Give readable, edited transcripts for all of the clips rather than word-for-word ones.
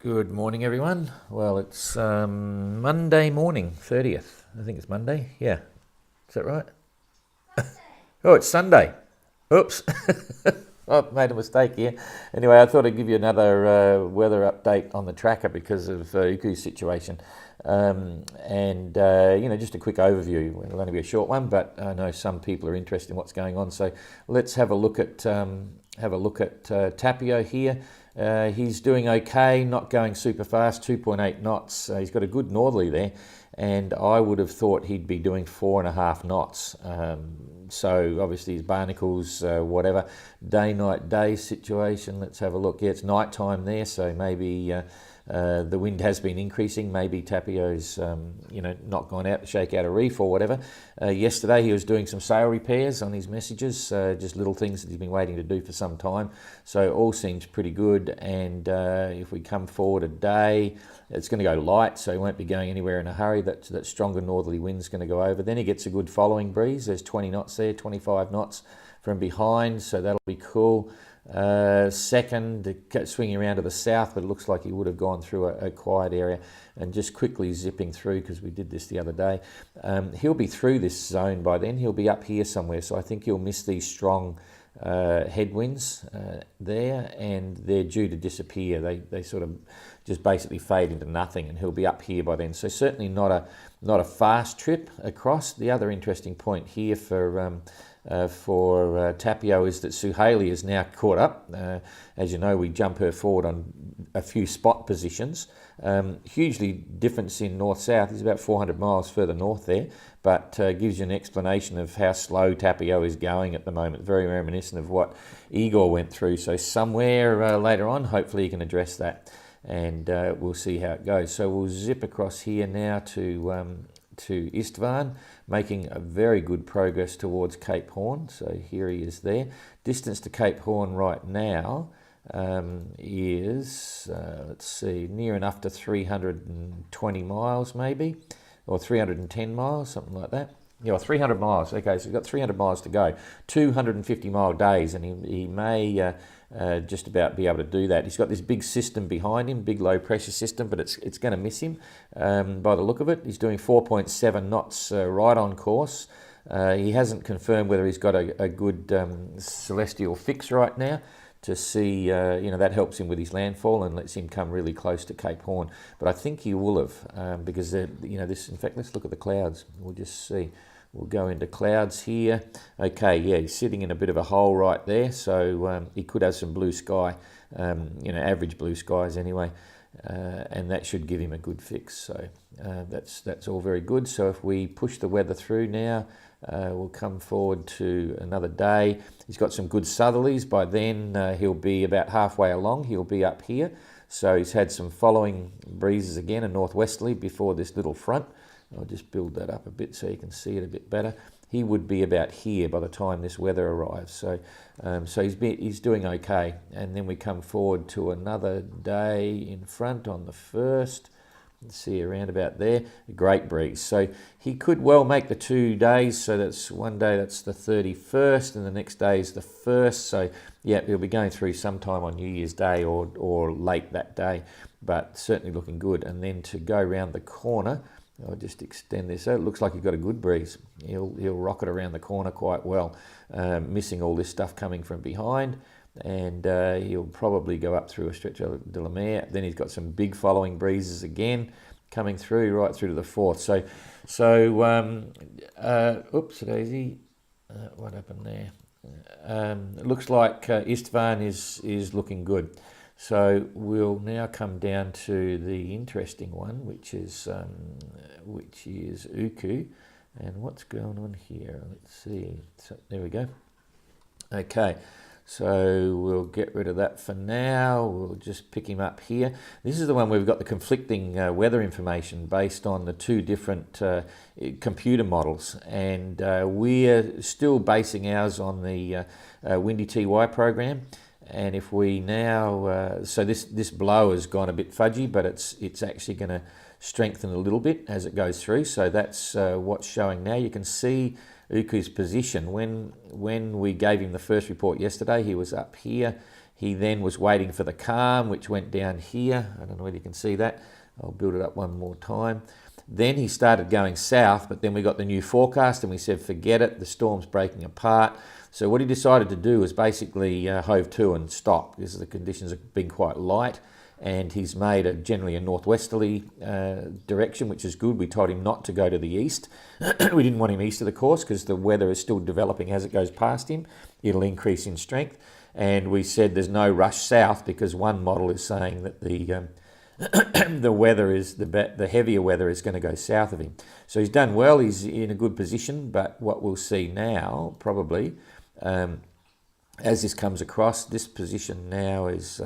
Good morning, everyone. Well, it's Monday morning, 30th. I think it's Monday. Yeah. Is that right? Oh, it's Sunday. Oops. I've made a mistake here. Anyway, I thought I'd give you another weather update on the tracker because of Uku's situation. Just a quick overview. It'll only be a short one, but I know some people are interested in what's going on. So let's have a look at Tapio here. He's doing okay, not going super fast, 2.8 knots. He's got a good northerly there, and I would have thought he'd be doing 4.5 knots. So obviously his barnacles, whatever, day situation. Let's have a look. Yeah, it's night time there, so maybe the wind has been increasing. Maybe Tapio's, not gone out to shake out a reef or whatever. Yesterday he was doing some sail repairs on his messages, just little things that he's been waiting to do for some time. So all seems pretty good. And if we come forward a day, it's going to go light, so he won't be going anywhere in a hurry. That stronger northerly wind's going to go over. Then he gets a good following breeze. There's 20 knots there, 25 knots from behind, so that'll be cool. Second, swinging around to the south, but it looks like he would have gone through a quiet area and just quickly zipping through because we did this the other day. He'll be through this zone by then. He'll be up here somewhere, so I think he'll miss these strong headwinds there, and they're due to disappear. They sort of just basically fade into nothing, and he'll be up here by then. So certainly not a fast trip across. The other interesting point here for Tapio is that Suhaili is now caught up. As you know, we jump her forward on a few spot positions. Hugely difference in north-south. He's about 400 miles further north there, but gives you an explanation of how slow Tapio is going at the moment. Very reminiscent of what Igor went through. So somewhere later on, hopefully you can address that, and we'll see how it goes. So we'll zip across here now to Istvan, making a very good progress towards Cape Horn. So here he is there. Distance to Cape Horn right now is, let's see, near enough to 320 miles maybe, or 310 miles, something like that. Yeah, 300 miles. Okay, so he's got 300 miles to go. 250-mile days, and he may just about be able to do that. He's got this big system behind him, big low-pressure system, but it's going to miss him by the look of it. He's doing 4.7 knots right on course. He hasn't confirmed whether he's got a good celestial fix right now to see, that helps him with his landfall and lets him come really close to Cape Horn. But I think he will have, because, this, in fact, let's look at the clouds. We'll just see. We'll go into clouds here. Okay, yeah, he's sitting in a bit of a hole right there, so he could have some blue sky, average blue skies anyway, and that should give him a good fix. So that's all very good. So if we push the weather through now, we'll come forward to another day. He's got some good southerlies. By then, he'll be about halfway along. He'll be up here. So he's had some following breezes again, a northwesterly before this little front. I'll just build that up a bit so you can see it a bit better. He would be about here by the time this weather arrives. So he's doing okay. And then we come forward to another day in front on the 1st. Let's see, around about there, a great breeze. So he could well make the 2 days. So that's one day, that's the 31st, and the next day is the 1st. So yeah, he'll be going through sometime on New Year's Day or late that day, but certainly looking good. And then to go around the corner, I'll just extend this. So it looks like he's got a good breeze. He'll rocket around the corner quite well, missing all this stuff coming from behind. And he'll probably go up through Estrecho de la Mer. Then he's got some big following breezes again coming through right through to the 4th. Oops, daisy, what happened there? It looks like Istvan is looking good. So we'll now come down to the interesting one, which is Uku, and what's going on here? Let's see. So there we go. Okay. So we'll get rid of that for now. We'll just pick him up here. This is the one where we've got the conflicting weather information based on the two different computer models. And we're still basing ours on the Windy TY program. And if we now, so this blow has gone a bit fudgy, but it's actually going to strengthen a little bit as it goes through. So that's what's showing now. You can see Uku's position. When we gave him the first report yesterday, he was up here. He then was waiting for the calm, which went down here. I don't know whether you can see that. I'll build it up one more time. Then he started going south, but then we got the new forecast and we said, forget it, the storm's breaking apart. So what he decided to do was basically hove to and stop because the conditions have been quite light, and he's made generally a northwesterly direction, which is good. We told him not to go to the east. We didn't want him east of the course because the weather is still developing as it goes past him. It'll increase in strength. And we said there's no rush south because one model is saying that the the weather is the heavier weather is going to go south of him. So he's done well. He's in a good position. But what we'll see now, probably, as this comes across, this position now is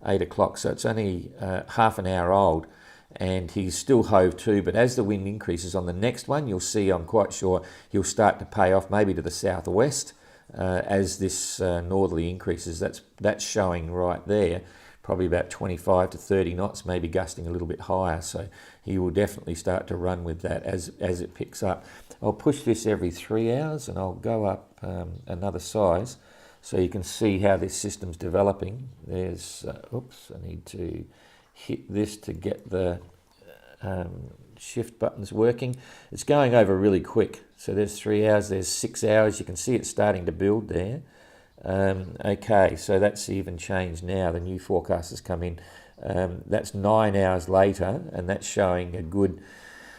8 o'clock. So it's only half an hour old, and he's still hove to. But as the wind increases on the next one, you'll see, I'm quite sure, he'll start to pay off maybe to the southwest as this northerly increases. That's showing right there. Probably about 25 to 30 knots, maybe gusting a little bit higher. So he will definitely start to run with that as it picks up. I'll push this every 3 hours and I'll go up another size so you can see how this system's developing. There's, oops, I need to hit this to get the shift buttons working. It's going over really quick. So there's 3 hours, there's 6 hours. You can see it's starting to build there. Okay, so that's even changed now. The new forecast has come in. That's 9 hours later, and that's showing a good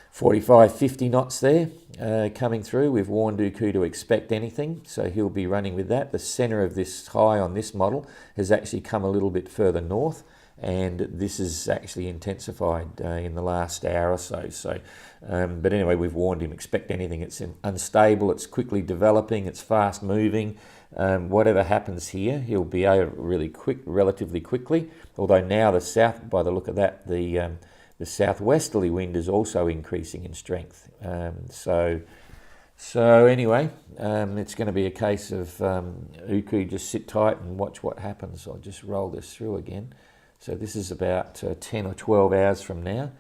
45, 50 knots there coming through. We've warned Uku to expect anything, so he'll be running with that. The centre of this high on this model has actually come a little bit further north, and this is actually intensified in the last hour or so. But anyway, we've warned him, expect anything. It's unstable, it's quickly developing, it's fast moving. Whatever happens here, he'll be over relatively quickly. Although now the south, by the look of that, the southwesterly wind is also increasing in strength. So anyway, it's going to be a case of Uku, just sit tight and watch what happens. I'll just roll this through again. So this is about 10 or 12 hours from now,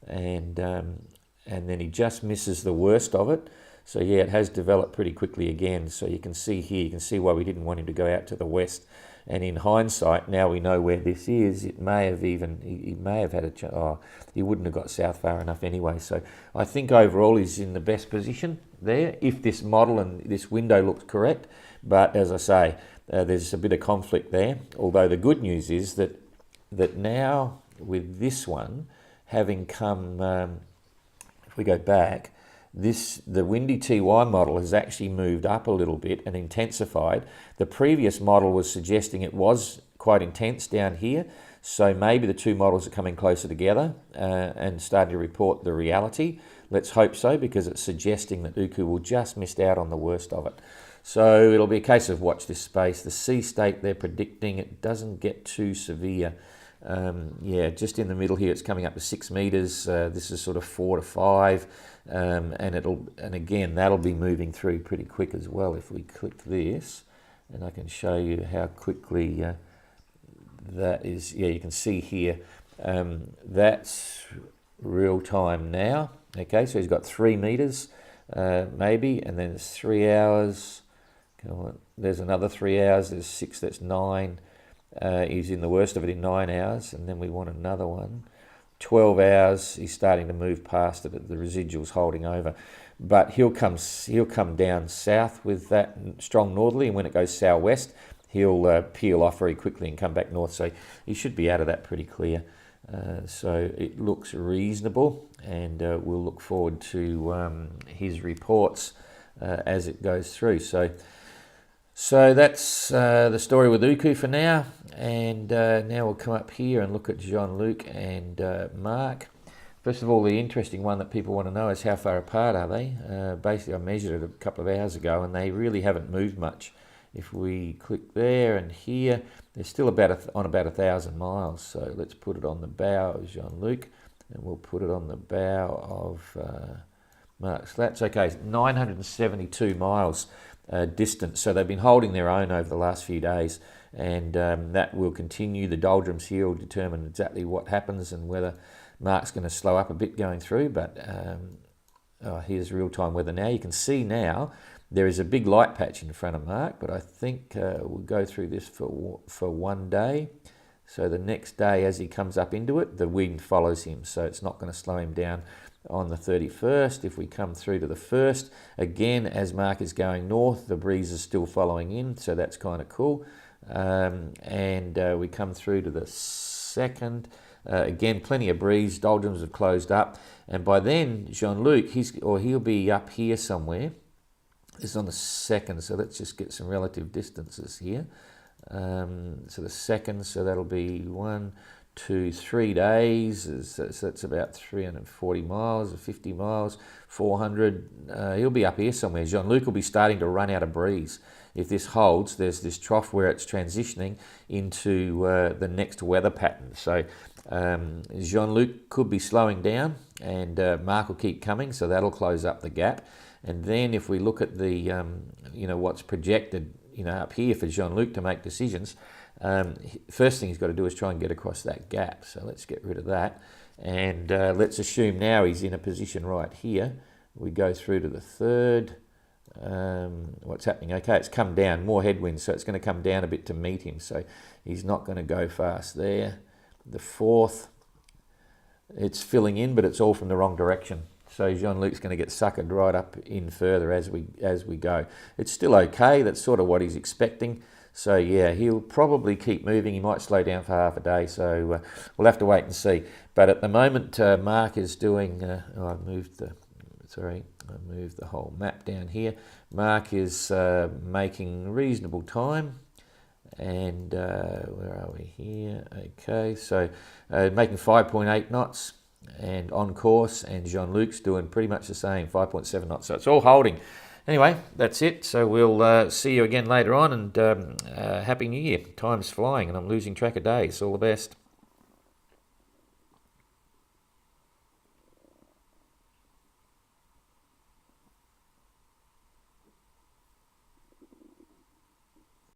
and then he just misses the worst of it. So yeah, it has developed pretty quickly again. So you can see here, you can see why we didn't want him to go out to the west. And in hindsight, now we know where this is. It may have even, he may have had he wouldn't have got south far enough anyway. So I think overall he's in the best position there, if this model and this window looks correct. But as I say, there's a bit of conflict there. Although the good news is that now with this one having come, if we go back, the windy TY model has actually moved up a little bit and intensified. The previous model was suggesting it was quite intense down here, so maybe the two models are coming closer together and starting to report the reality. Let's hope so, because it's suggesting that Uku will just missed out on the worst of it. So it'll be a case of watch this space. The sea state they're predicting, it doesn't get too severe. Yeah, just in the middle here, it's coming up to 6 meters. This is sort of 4 to 5, and again that'll be moving through pretty quick as well. If we click this, and I can show you how quickly that is. Yeah, you can see here that's real time now. Okay, so he's got 3 meters maybe, and then it's 3 hours. Come on, there's another 3 hours. There's 6. That's 9. He's in the worst of it in 9 hours, and then we want another one. 12 hours, he's starting to move past it, the residual's holding over. But he'll come down south with that strong northerly, and when it goes southwest, he'll peel off very quickly and come back north. So he should be out of that pretty clear. So it looks reasonable, and we'll look forward to his reports as it goes through. So that's the story with Uku for now, and now we'll come up here and look at Jean-Luc and Mark. First of all, the interesting one that people want to know is how far apart are they? Basically, I measured it a couple of hours ago, and they really haven't moved much. If we click there and here, they're still on about 1,000 miles. So let's put it on the bow of Jean-Luc, and we'll put it on the bow of Mark. So that's okay, 972 miles. Distance. So they've been holding their own over the last few days, and that will continue. The doldrums here will determine exactly what happens and whether Mark's going to slow up a bit going through. But here's real-time weather now. You can see now There is a big light patch in front of Mark, but I think we'll go through this for one day. So the next day, as he comes up into it, the wind follows him, so it's not going to slow him down on the 31st. If we come through to the 1st, again, as Mark is going north, the breeze is still following in, so that's kind of cool. And we come through to the 2nd. Again, plenty of breeze. Doldrums have closed up, and by then, Jean-Luc, he'll be up here somewhere. This is on the 2nd, so let's just get some relative distances here. So the 2nd, so that'll be 1, 2, 3 days. So that's about 340 miles or 50 miles, 400. He'll be up here somewhere. Jean-Luc will be starting to run out of breeze. If this holds, there's this trough where it's transitioning into the next weather pattern. So Jean-Luc could be slowing down, and Mark will keep coming, so that'll close up the gap. And then if we look at the, what's projected, up here for Jean-Luc to make decisions, first thing he's got to do is try and get across that gap. So let's get rid of that. And let's assume now he's in a position right here. We go through to the 3rd. What's happening? Okay, it's come down, more headwinds, so it's going to come down a bit to meet him. So he's not going to go fast there. The 4th, it's filling in, but it's all from the wrong direction. So Jean-Luc's going to get suckered right up in further as we go. It's still okay. That's sort of what he's expecting. So yeah, he'll probably keep moving. He might slow down for half a day. So we'll have to wait and see. But at the moment, Mark is doing. I moved the whole map down here. Mark is making reasonable time. And where are we here? Okay, so making 5.8 knots. And on course, and Jean-Luc's doing pretty much the same, 5.7 knots. So it's all holding. Anyway, that's it. So we'll see you again later on, and Happy New Year. Time's flying, and I'm losing track of days. All the best.